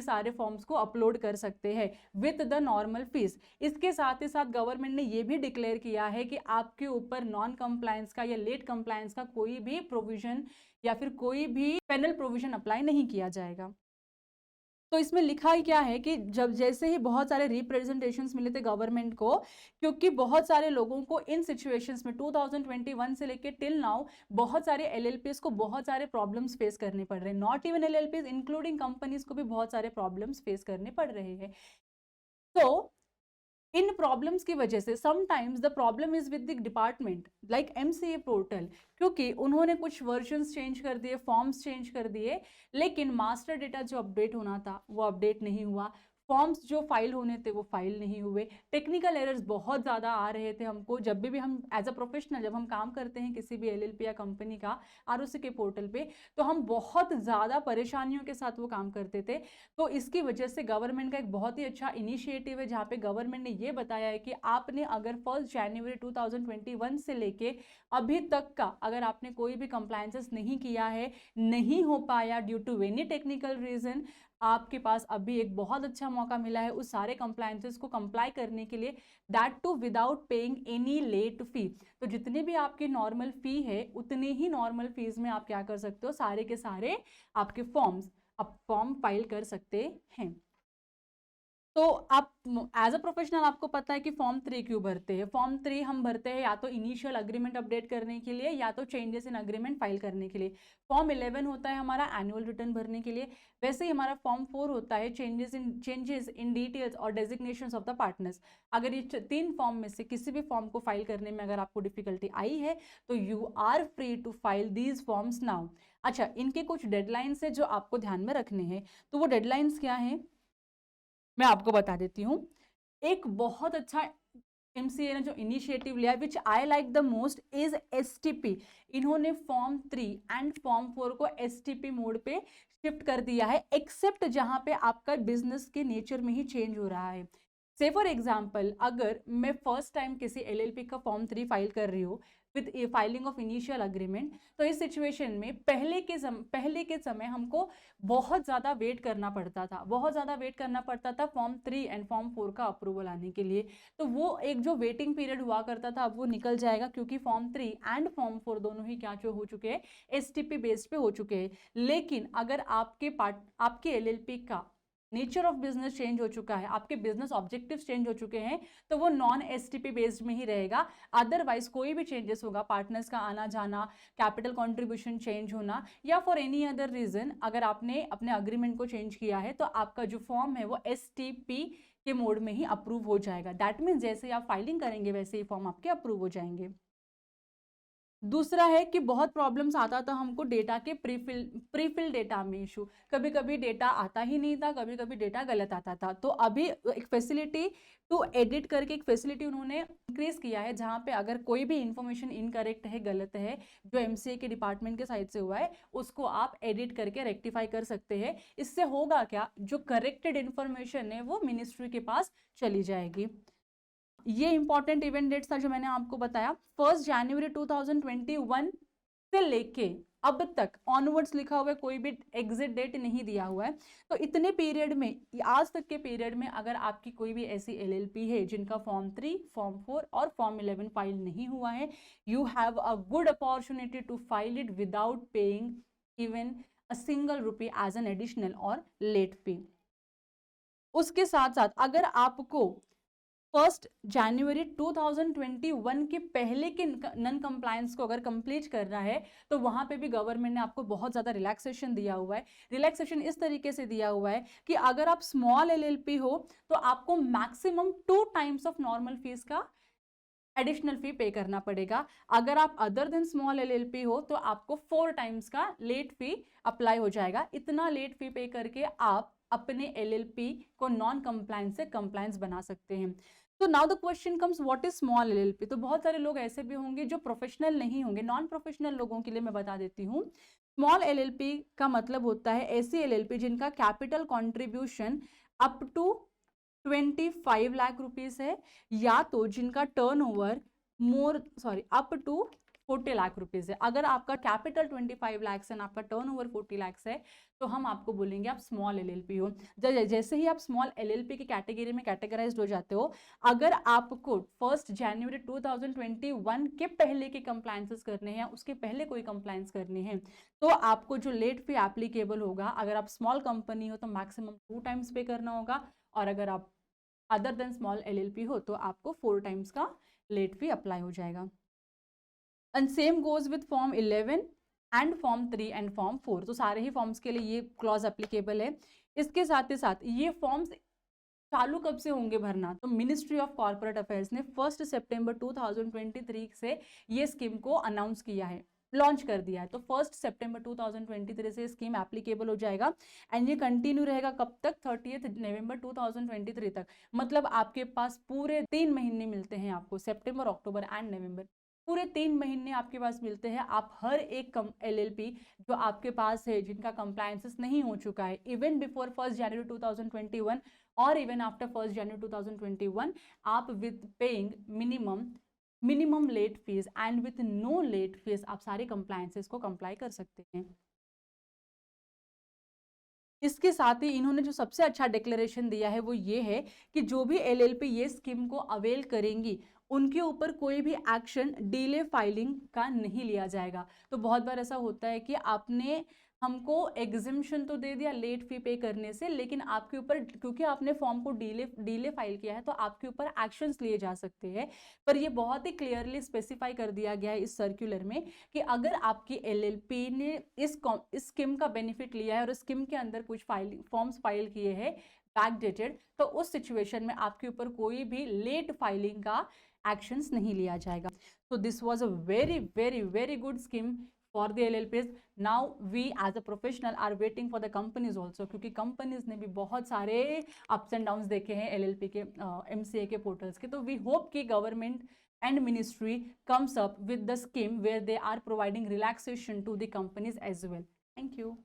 आपके सारे फॉर्म्स को अपलोड कर सकते हैं विद द नॉर्मल फीस। इसके साथ ही साथ गवर्नमेंट ने ये भी डिक्लेयर किया है कि आपके ऊपर नॉन कंप्लायंस का या लेट कंप्लायंस का कोई भी प्रोविजन या फिर कोई भी पेनल प्रोविजन अप्लाई नहीं किया जाएगा। तो इसमें लिखा ही क्या है कि जब जैसे ही बहुत सारे रिप्रेजेंटेशंस मिले थे गवर्नमेंट को, क्योंकि बहुत सारे लोगों को इन सिचुएशंस में 2021 से लेके टिल नाउ बहुत सारे एलएलपीज को बहुत सारे प्रॉब्लम्स फेस करने पड़ रहे हैं, नॉट इवन एलएलपीज इंक्लूडिंग कंपनीज को भी बहुत सारे प्रॉब्लम्स फेस करने पड़ रहे हैं। तो इन प्रॉब्लम्स की वजह से sometimes the problem is with the department like MCA portal, क्योंकि उन्होंने कुछ वर्जन्स चेंज कर दिए, फॉर्म्स चेंज कर दिए, लेकिन मास्टर डेटा जो अपडेट होना था वो अपडेट नहीं हुआ, फॉर्म्स जो फाइल होने थे वो फाइल नहीं हुए, टेक्निकल एरर्स बहुत ज़्यादा आ रहे थे हमको। जब भी हम एज अ प्रोफेशनल जब हम काम करते हैं किसी भी एलएलपी या कंपनी का आरओसी के पोर्टल पे, तो हम बहुत ज़्यादा परेशानियों के साथ वो काम करते थे। तो इसकी वजह से गवर्नमेंट का एक बहुत ही अच्छा इनिशिएटिव है जहाँ पे गवर्नमेंट ने ये बताया है कि आपने अगर 1 जनवरी 2021 से लेके अभी तक का अगर आपने कोई भी कंप्लायंसेस नहीं किया है, नहीं हो पाया due to any technical reason, आपके पास अभी एक बहुत अच्छा मौका मिला है उस सारे कंप्लायंसेस को कंप्लाई करने के लिए, that too without paying any late fee. तो जितनी भी आपकी नॉर्मल फी है उतनी ही नॉर्मल फीस में आप क्या कर सकते हो, सारे के सारे आपके फॉर्म्स आप फॉर्म फाइल कर सकते हैं। तो आप एज अ प्रोफेशनल आपको पता है कि फॉर्म 3 क्यों भरते हैं। फॉर्म 3 हम भरते हैं या तो इनिशियल अग्रीमेंट अपडेट करने के लिए या तो चेंजेस इन अग्रीमेंट फाइल करने के लिए। फॉर्म 11 होता है हमारा एनुअल रिटर्न भरने के लिए। वैसे ही हमारा फॉर्म 4 होता है चेंजेस इन डिटेल्स और डेजिग्नेशंस ऑफ द पार्टनर्स। अगर ये 3 फॉर्म में से किसी भी फॉर्म को फाइल करने में अगर आपको डिफिकल्टी आई है तो you are free to file these forms now. अच्छा, इनके कुछ डेडलाइंस है जो आपको ध्यान में रखने हैं। तो वो डेडलाइंस क्या है मैं आपको बता देती हूँ। एक बहुत अच्छा एमसीए ने जो इनिशिएटिव लिया which I like the most is STP. इन्होंने फॉर्म 3 एंड फॉर्म 4 को एसटीपी मोड पे शिफ्ट कर दिया है, एक्सेप्ट जहां पे आपका बिजनेस के नेचर में ही चेंज हो रहा है। से फॉर एग्जाम्पल अगर मैं फर्स्ट टाइम किसी एलएलपी का फॉर्म 3 फाइल कर रही हूँ with filing of initial agreement, तो इस सिचुएशन में पहले के समय हमको बहुत ज़्यादा वेट करना पड़ता था फॉर्म 3 एंड फॉर्म 4 का अप्रूवल आने के लिए। तो वो एक जो वेटिंग पीरियड हुआ करता था अब वो निकल जाएगा, क्योंकि फॉर्म 3 एंड फॉर्म 4 दोनों ही क्या जो हो चुके हैं, एसटीपी बेस्ड पे हो चुके हैं। लेकिन अगर आपके एलएलपी का नेचर ऑफ बिजनेस चेंज हो चुका है, आपके बिजनेस ऑब्जेक्टिव्स चेंज हो चुके हैं, तो वो नॉन एसटीपी बेस्ड में ही रहेगा। अदरवाइज कोई भी चेंजेस होगा, पार्टनर्स का आना जाना, कैपिटल कंट्रीब्यूशन चेंज होना या फॉर एनी अदर रीजन अगर आपने अपने अग्रीमेंट को चेंज किया है तो आपका जो फॉर्म है वो एसटीपी के मोड में ही अप्रूव हो जाएगा। दैट मीन्स जैसे आप फाइलिंग करेंगे वैसे ही फॉर्म आपके अप्रूव हो जाएंगे। दूसरा है कि बहुत प्रॉब्लम्स आता था हमको डेटा के प्रीफिल डेटा में इशू, कभी कभी डेटा आता ही नहीं था, कभी कभी डेटा गलत आता था। तो अभी एक फैसिलिटी टू एडिट करके एक फैसिलिटी उन्होंने इंक्रीज किया है जहां पे अगर कोई भी इंफॉर्मेशन इनकरेक्ट है, गलत है, जो एमसीए के डिपार्टमेंट के साइड से हुआ है उसको आप एडिट करके रेक्टिफाई कर सकते हैं। इससे होगा क्या, जो करेक्टेड इंफॉर्मेशन है वो मिनिस्ट्री के पास चली जाएगी। ये इंपॉर्टेंट इवेंट डेट्स था जो मैंने आपको बताया। 1 जनवरी 2021 से लेके अब तक ऑनवर्ड्स लिखा हुआ है, कोई भी एग्जिट डेट नहीं दिया हुआ है। तो इतने पीरियड में, आज तक के पीरियड में अगर आपकी कोई भी ऐसी एलएलपी है जिनका फॉर्म 3, फॉर्म 4 और फॉर्म 11 फाइल नहीं हुआ है, you have a good opportunity to file it without paying even a single rupee as an additional और लेट फी। उसके साथ साथ अगर आपको 1 जनवरी 2021 के पहले के नन कंप्लायंस को अगर कंप्लीट करना है तो वहां पे भी गवर्नमेंट ने आपको बहुत ज्यादा रिलैक्सेशन दिया हुआ है। रिलैक्सेशन इस तरीके से दिया हुआ है कि अगर आप स्मॉल एलएलपी हो तो आपको maximum 2 times of normal fees का एडिशनल फी पे करना पड़ेगा। अगर आप अदर देन स्मॉल एलएलपी हो तो आपको 4 टाइम्स का लेट फी अप्लाई हो जाएगा। इतना लेट फी पे करके आप अपने एलएलपी को नॉन कंप्लायंस से कंप्लायंस बना सकते हैं। तो now the question comes, what is small LLP. तो बहुत सारे लोग ऐसे भी होंगे जो प्रोफेशनल नहीं होंगे, नॉन प्रोफेशनल लोगों के लिए मैं बता देती हूँ। स्मॉल एलएलपी का मतलब होता है ऐसी एलएलपी जिनका capital contribution up to 25 lakh rupees है, या तो जिनका turnover up to 40 lakh rupees है। अगर आपका कैपिटल 25 लाख है और आपका टर्नओवर 40 लाख है तो हम आपको बोलेंगे आप स्मॉल एलएलपी हो। जैसे ही आप स्मॉल एलएलपी की कैटेगरी में कैटेगराइज्ड हो जाते हो, अगर आपको 1 जनवरी 2021 के पहले के कंप्लायंसेस करने हैं, उसके पहले कोई कंप्लायंस करने हैं, तो आपको जो लेट फी एप्लीकेबल होगा, अगर आप स्मॉल कंपनी हो तो मैक्सिमम 2 टाइम्स पे करना होगा, और अगर आप अदर देन स्मॉल एलएलपी हो तो आपको 4 टाइम्स का लेट फी अप्लाई हो जाएगा। And same goes with form 11 and form 3 and form 4। तो सारे ही फॉर्म्स के लिए ये क्लॉज एप्लीकेबल है। इसके साथ ही साथ ये फॉर्म्स चालू कब से होंगे भरना, तो मिनिस्ट्री ऑफ कॉर्पोरेट अफेयर्स ने 1 सितंबर 2023 से ये स्कीम को अनाउंस किया है, लॉन्च कर दिया है। तो 1 सितंबर 2023 से स्कीम एप्लीकेबल हो जाएगा एंड ये कंटिन्यू रहेगा कब तक, 30 नवंबर 2023 तक। मतलब आपके पास पूरे 3 महीने मिलते हैं आपको, सितंबर, अक्टूबर एंड नवंबर, पूरे 3 महीने आपके पास मिलते हैं। आप हर एक एलएलपी जो आपके पास है, जिनका कंप्लायंसेस नहीं हो चुका है इवन बिफोर 1 जनवरी 2021 और इवन आफ्टर 1 जनवरी 2021, आप with paying minimum late fees and with no late fees आप सारे कंप्लायंसेस को कंप्लाई कर सकते हैं। इसके साथ ही इन्होंने जो सबसे अच्छा डिक्लेरेशन दिया है वो ये है कि जो भी एलएलपी ये स्कीम को अवेल करेंगी उनके ऊपर कोई भी एक्शन डिले फाइलिंग का नहीं लिया जाएगा। तो बहुत बार ऐसा होता है कि आपने हमको एग्जिम्पशन तो दे दिया लेट फी पे करने से, लेकिन आपके ऊपर, क्योंकि आपने फॉर्म को डीले फाइल किया है, तो आपके ऊपर एक्शंस लिए जा सकते हैं। पर ये बहुत ही क्लियरली स्पेसिफाई कर दिया गया है इस सर्कुलर में कि अगर आपकी एलएलपी ने इस स्कीम का बेनिफिट लिया है और स्कीम के अंदर कुछ फॉर्म्स फाइल किए हैं बैकडेटेड, तो उस सिचुएशन में आपके ऊपर कोई भी लेट फाइलिंग का एक्शंस नहीं लिया जाएगा। तो this was a very very very good scheme for the LLPs. Now we as a professional are waiting for the companies also, क्योंकि कंपनीज ने भी बहुत सारे अप्स एंड डाउन्स देखे हैं LLP के MCA के पोर्टल्स के। तो वी होप कि government and ministry comes up with the scheme where they are providing relaxation to the companies as well. Thank you.